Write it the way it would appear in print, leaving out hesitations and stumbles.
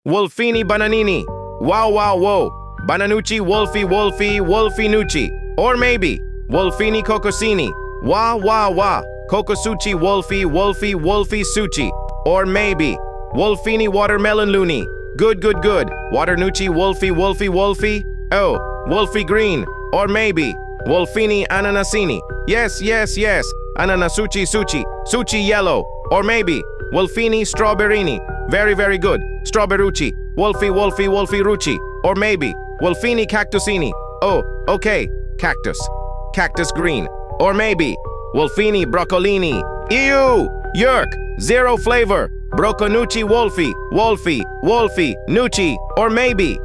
Wolfini bananini. Wow wow wow. Bananucci wolfi wolfi wolfinucci. Or maybe Wolfini cocosini. Wah wah wah. Cocosucci wolfi wolfi wolfi succi. Or maybe Wolfini watermelon luni. Good good good. Waternucci wolfi wolfi wolfi. Oh, wolfi green. Or maybe Wolfini ananasini. Yes yes yes. Ananasucci succi. Succi yellow. Or maybe Wolfini strawberrini. Very very good. Strawberrucci. Wolfi wolfi wolfi rucci. Or maybe Wolfini cactusini. Oh, okay. Cactus. Cactus green. Or maybe Wolfini broccolini. Ew! Yerk! Zero flavor. Brocconucci wolfi. Wolfi. Wolfi. Nucci. Or maybe